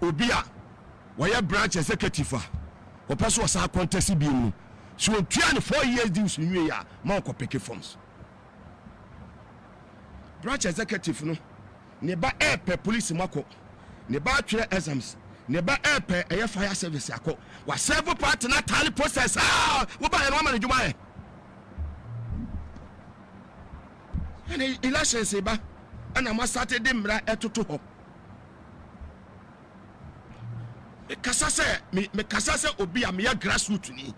obia why branch executive or person was a contest being so 24 years deals in you ya manko pick forms branch executive no neba air police mako neba three exams neba air fire service akọ wa several part na tally process wo ba no ma njuma e and election se ba ana ma Saturday mra etoto ho me kasa se obi am ya grassroots ni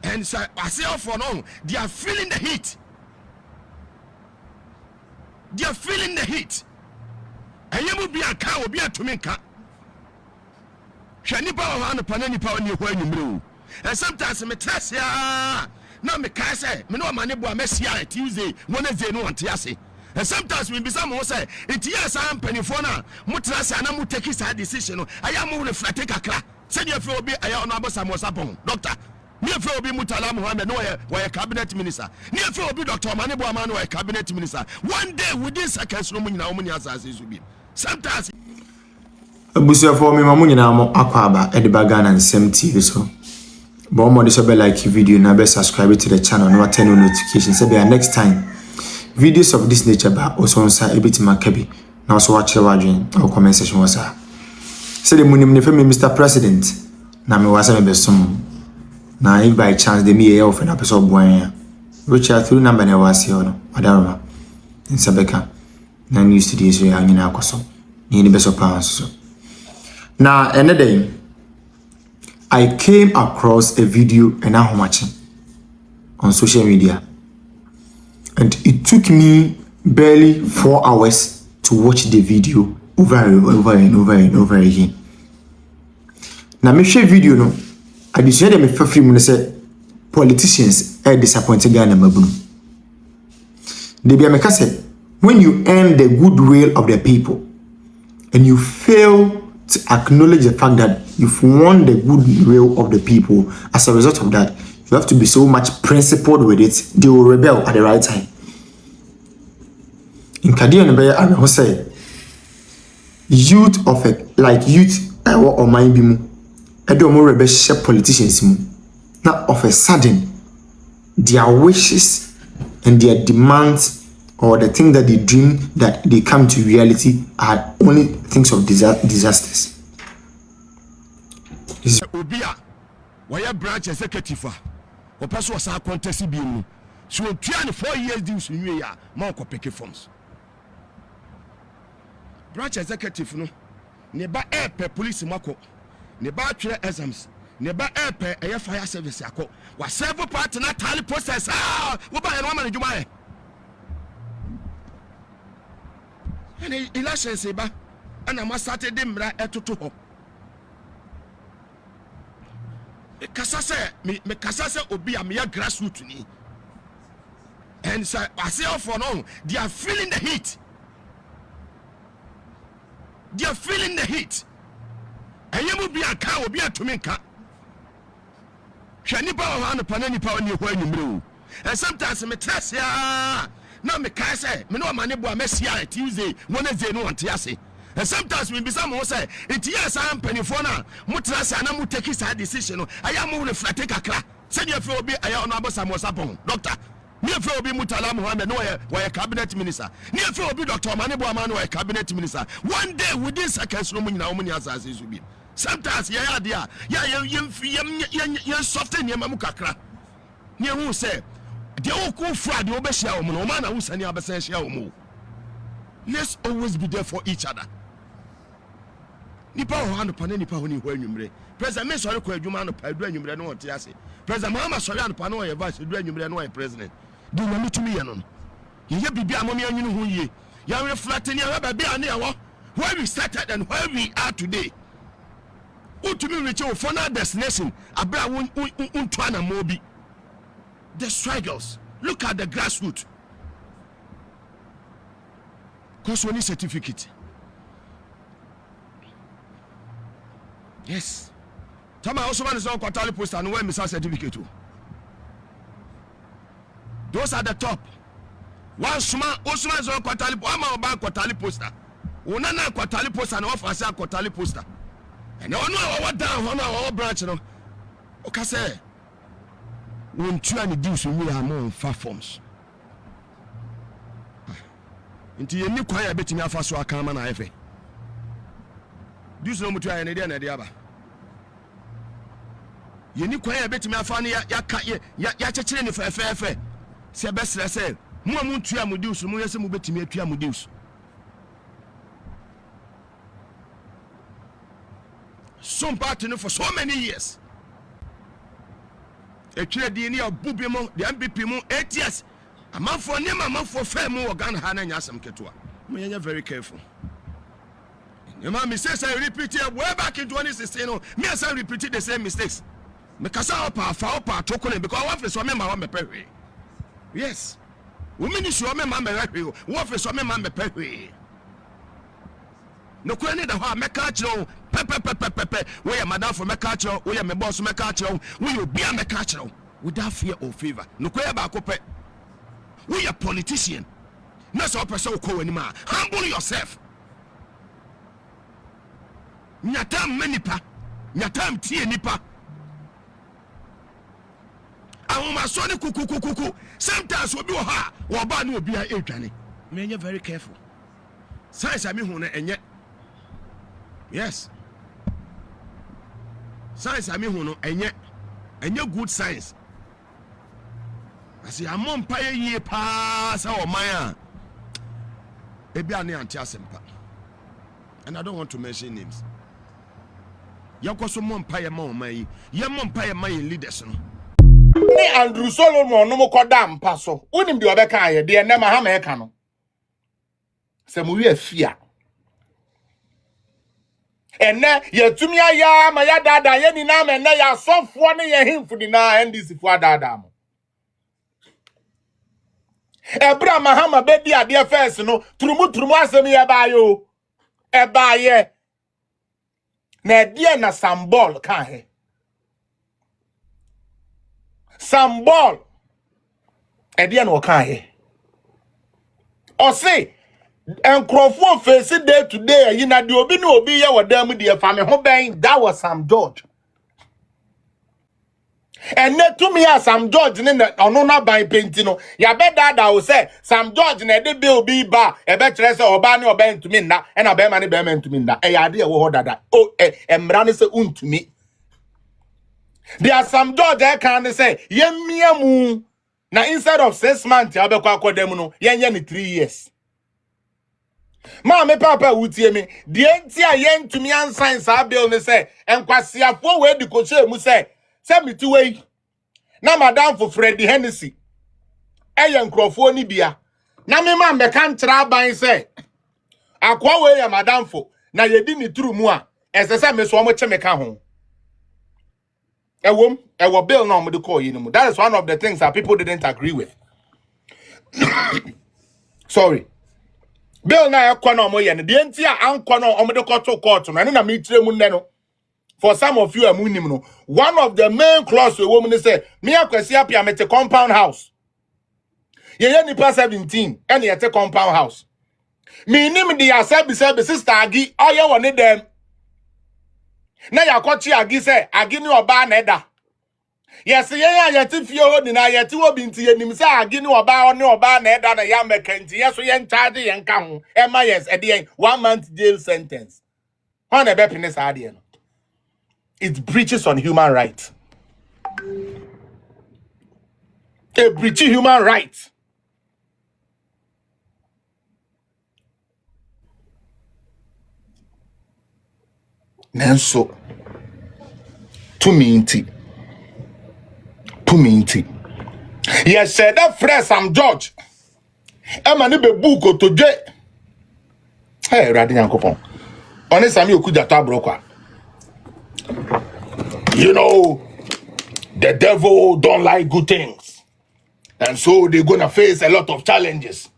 and so I say for no they are feeling the heat. They are feeling the heat. And you will be a cow, be a Tuminka. Shanipa on a pananipa on your way you. And sometimes me trust ya. No, me kase, me no money boy Messia Tuesday, Wednesday, no antiasi. And sometimes we be some who say, it yes, I'm penifona, Mutrasa, and I'm taking a decision. I am only flat take a crack. Send your flow be a on Abosamos doctor. Near for be Mutala Muhammad, no a cabinet minister. Near for be Dr. Manibo Man, a cabinet minister. One day within seconds, no many as will be. Sometimes a busia for me, Mamunina, Aquaba, Edibagan, and Sam TV. So, Bombo disobey like video, never subscribe to the channel, no turn on notifications. Say, next time, videos of this nature, but also on side a bit Maccabi. Now, so watch the watching or comment section was. Say the Munim, Mr. President, Nami was a best some. Now, if by chance they may often episode boy, which are through number never was here, whatever. In Sabeka, none used to this way hanging out so. Near the best of pounds. Now, another day, I came across a video and I'm watching on social media, and it took me barely 4 hours to watch the video over and over again. Now, me share video no. I decided me for free say politicians are disappointed Ghana mabunu. They be make say when you earn the goodwill of the people and you fail to acknowledge the fact that you've won the goodwill of the people, as a result of that, you have to be so much principled with it, they will rebel at the right time. In Kadia Nebe, I will say youth of it, like youth or mind bimu. More rebellious politicians now of a sudden their wishes and their demands or the thing that they dream that they come to reality are only things of disasters. Obia why branch executive or person was a contest being so 24 years deals in you ya manko pick forms branch executive no neba air police mako neba three exams neba air fire service akọ wa several part na tally process wo ba no ma njuma e and election se ba ana ma Saturday mra etoto ho me kasa se obi am ya grassroots ni and so I say for no they are feeling the heat. They are feeling the heat. And you will be a cow, be a Tuminka. Shanipa on a pananipa on your way you. And sometimes me trust ya. No, me kase, me no money boy Messia Tuesday, Wednesday, no antiasi. And sometimes we be some who say, it yes, I'm penifona, Mutrasa, and I'm taking a decision. I am only flat take a crack. Send your flow be I on Abosamos doctor. Near flow be Mutala Muhammad, no a cabinet minister. Near flow be Dr. Manibo Man, a cabinet minister. One day within seconds, no many as will be. Sometimes, yeah, soften your mamukakra. Near who say, the old cool fraud, the obesha, no man who send your bessia. Let's always be there for each other. Nipa hand upon any pony when you may. President May sorry, you man of Pedro, you know what I say. President Mama sorry, and Pano, your vice, you know president. Do you to me anon? You be a mommy, you know who ye. You are reflecting your baby and where we started and where we are today. Who to me reach your final destination, Abra Untwana Mobi. The struggles. Look at the grassroots. Because we need certificate. Yes. Tama also man is on quarterly poster and when Mr. certificate. Those are the top. One Osman is on quarterly poster. Una na kwatali poster na ofa say kwatali poster. And ono a down ono a branch no. Oka say won tua ni deals we are more far forms. Inti yeni kwa ya betimi afa so aka ma na efe. Deals no mutua ya ne dia na dia ba. Yeni kwa ya betimi afa ne ya chechire ni fe se besre se mu amuntua mu deals mu yese mu betimi atua mu deals. Some party for so many years. A trade in your Bubimo, the MBP 8 years. A month for Nema, a month for Fame or Gun Hana Yasam Ketua. We are very careful. Your mommy says I repeat it way back in 2016. Me as I repeated the same mistakes. Because our power token because what is one mamma perry. Yes. Women is your mamma perry. What is one mamma perry? No kwani da ho meka kire pepe we ya madam for meka kire we ya me boss meka kire we you be meka kire without fear or favor no kwaya ba ko pe we ya politician na so person ko wani ma humble yourself nyatam manipa nyatam tie nipa awoma so ne kuku sometimes obi wo ha wo ba na obi a edwane me nya very careful science ami hu na enye. Yes. Science I mean no enye good science. I say amon paye ye pass our maya. Ebi ane anti asempa. And I don't want to mention names. Yakoso mon paye ma o mai. Ye mon paye ma leaders no. Ni Andrew Solomon no mo koda mpa so. Wonim de obeka aye de na ma ha ma eka no. Se mo wi afia. Ene yetumi aya ma ya dada ye ni na ma ene ya sofo ne ye himfu di na NDC fu adada mo. Ebra mahama bedi ade first no turumu asem ye ba yo. E ba ye. Na die na symbol kan he. Symbol. E die na o kan he. O say Enkrofo face day to day you na de obi na obi ye wadam de fa me ho ben that was Sam George and ne to me as Sam George ne ono na ban penti no ya be dada o say Sam George na de be obi ba e be kire say oba ne oba ntumi nda e na be ma ne be ma ntumi nda e ya de e wo ho dada o emra ne say untumi there Sam George e kan ne say ye miamu na instead of 6 months ya be kwa akodam no ye nye ne 3 years. Ma me papa wutie me de enti a ye ntumi ansan sa bill ne say enkwasiafo we di ko che mu say miti we na madam for Freddy Hennessy eye nkrofo ni bia na me ma mbeka ntra ban say akwa we ya madam for na ye di ni tru mu a esese me so mo che me ka ho ewo bill na mo de call yi ni mu. That is one of the things that people didn't agree with. Sorry. Bill na ekwa mo ye ne de enti a ankwa no omde koto court no na me tire mu nne no. For some of you amunim no one of the main clause we woman say me akwasi apia mete compound house ye nipa 17 and ye te compound house me nim de asabi sister agi oye woni dem na yakochi agi say agi ni oba na eda yes ye te fie ho ni na ye te obi nti ye nim say agi ni oba na eda na ya mekanti yes so ye charge ye nka ho e ma yes e de 1 month jail sentence on e be pini sa de no. It breaches on human rights. It breaches human rights. Nenso to minti. Yes, said that friend Sam George. Emani be buko to je. Hey, Radi Yankopon. Honest, I'm your kujata broker. You know, the devil don't like good things. And so they're going to face a lot of challenges.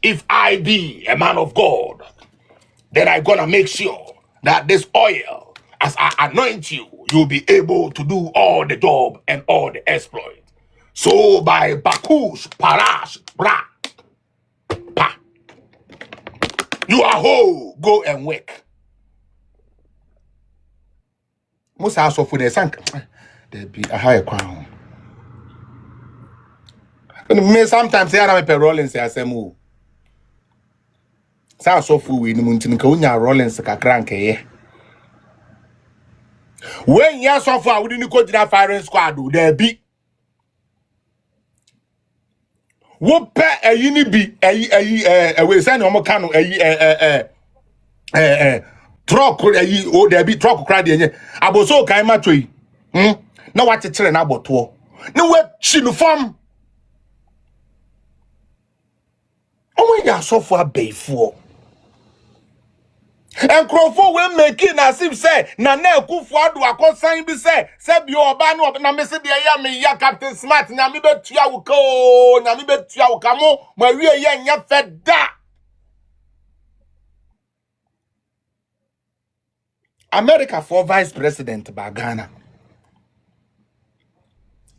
If I be a man of God, then I'm going to make sure that this oil, as I anoint you, you'll be able to do all the job and all the exploit. So by Bakush, Parash, Bra, Pa. You are whole. Go and work. Most house of food they sank. There be a higher crown. Me sometimes say I am rolling say I say move. Sa so food we ni muntin ka unya rolling se kakra nke when ya so for we ni ko jina firing squad there be. Wo pe ayi ni bi we say no mo ka no truck ayi o there be truck cry dey aboso kan ma toyi na wa chechere na aboto na we chi no fam o ya so for abeifo and crofo we making as if say na Akufo Addo akosan bi say bi oba na me se de ya me ya Captain Smart na me betua wo ko na me betua wo kamo ma wie ya nya feda America for vice president by Ghana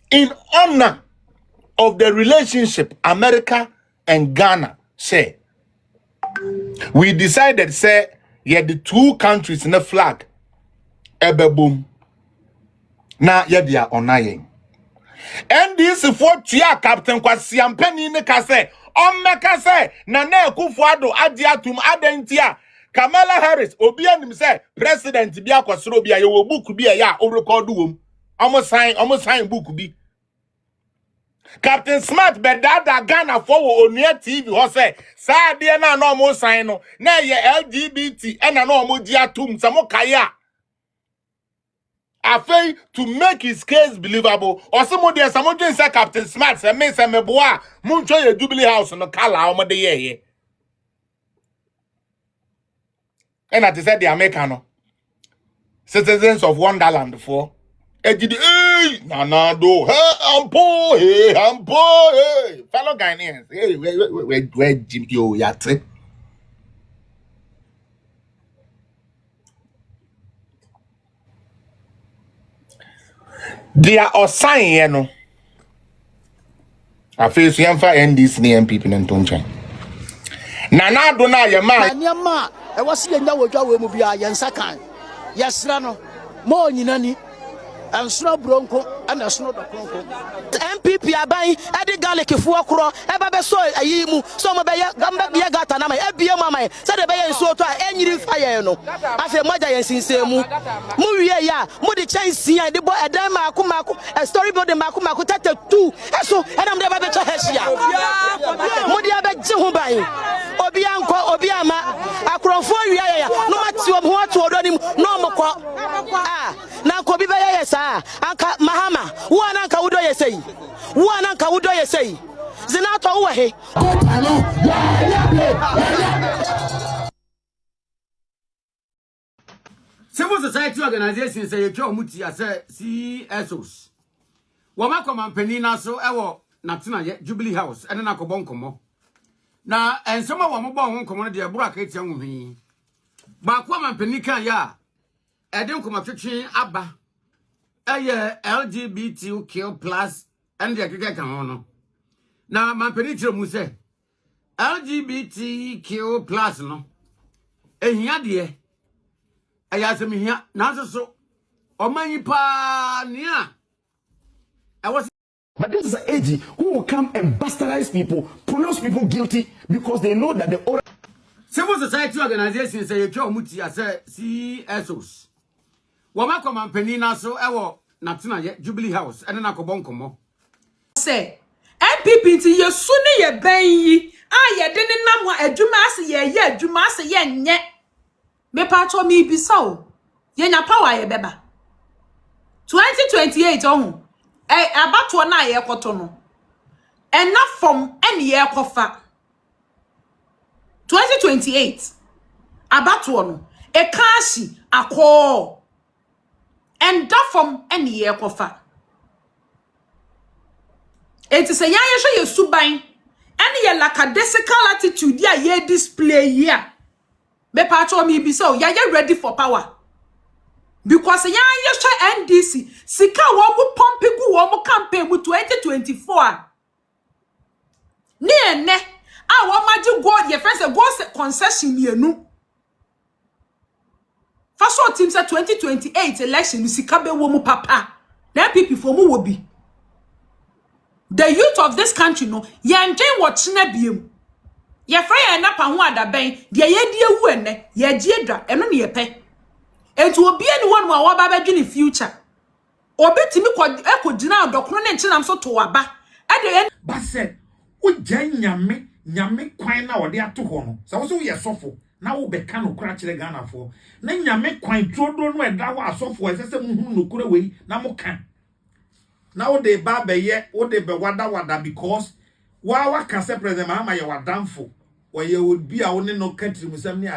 in honor of the relationship America and Ghana say we decided say yeah the two countries in the flag ebe boom na yeah they are onayen NDC for tia Captain Kwasi Ampani ne ka say omeka say na Akufo Addo Agyeta adentia Kamala Harris obi anim say president bi akosoro bi aye wo book bi ya o record wom omo sign book bi Captain Smart bedada Ghana for Onia TV ho say sa de na no mo sign no na ye LGBT na no mo di atum samo kaya afei to make his case believable or some de samo dey say Captain Smart say me say me boa mo ntwa ye Jubilee House no kala o mo de ye and at said the American citizens of Wonderland for ejidi nana do ampo fellow Ghanaians where Jim yo yate they are osan no afei so yamfa NDC ne MPP ne ntonchen nana do na ye ma nyama e wase ye nya wodwa we mu bia ye nsa kan yesra no mo nyinani ansro bronko ana sno dokonko MPP aban edi garlic fuo kro e ba be so ayi mu so mo be ye gamba be gata na mai ebie mu amai se de be ye nsuo to a enyiri fire no afi moja ye sinsemu mu wie ya mu de chansi a de bo edan maako story building maako 32 eso enam de ba be cho heshia mu de ba ji ho ban obi anko obi ama akrofo wie ya no mati o ho to odo nim no mokọ na ko bi be ye sa anka mahama wo anka wudo ye sei wo anka wudo ye sei zina to wo he Civil society organizations say you muti as CSOs. Wama komampani na so ewo natena ye Jubilee House ene na kobon komo. Na ensoma wo mo bon komo no de bura ka tia nwuhi. Ba komampani kan ya eden komatwetwe aba eye LGBTQ+ and the keke kan ho no. Na mampani kire mu se LGBTQ+ no ehia de ayasemi na so omanyi pa nia I was. But this is an AG who will come and bastardize people, pronounce people guilty because they know that the oral Civil society organizations say you muti as CSOs. Wama komampani na so ewo natena ye Jubilee House ene na kobon komo. Say MPP ti ye su ne ye ban yi a ye de ne nam ho adwuma ase ye adwuma ase ye nye me pa cho mi bisa o ye nya power ye beba 2028 ohun abato na ye koto no enough from any ye kofa 2028 abato no e kashi akọ and that from any ye kofa it is a ye suban any ye lackadaisical attitude ya ye display here me pa cho mi bi so ya ready for power because ya NDC sika wo mu pompigu wo mu campaign mu 2024 ni ene a wo maji go ye friends go concession ye nu first all team say 2028 election sika be wo mu papa na people for mu wo bi the youth of this country no ye ndwen wo chena biem ye fra ye na pa ho adaben de ye die wu ene ye giedra eno ne ye pe etu obi eni won wa ba ba dwene future obi timi ko gina adokno ne nkyinam so to waba ade ba se o gyan nyame kwan na ode ato ho no se wo so ye sofo na wo be ka no kura kire Ghana fo na nyame kwan todo no eda ho asofo esese muhu no kura we na mo kan na wo de ba be ye wo de be wada because wa ka se president ma ye wadamfo wo ye would be a wo ne no country musam ni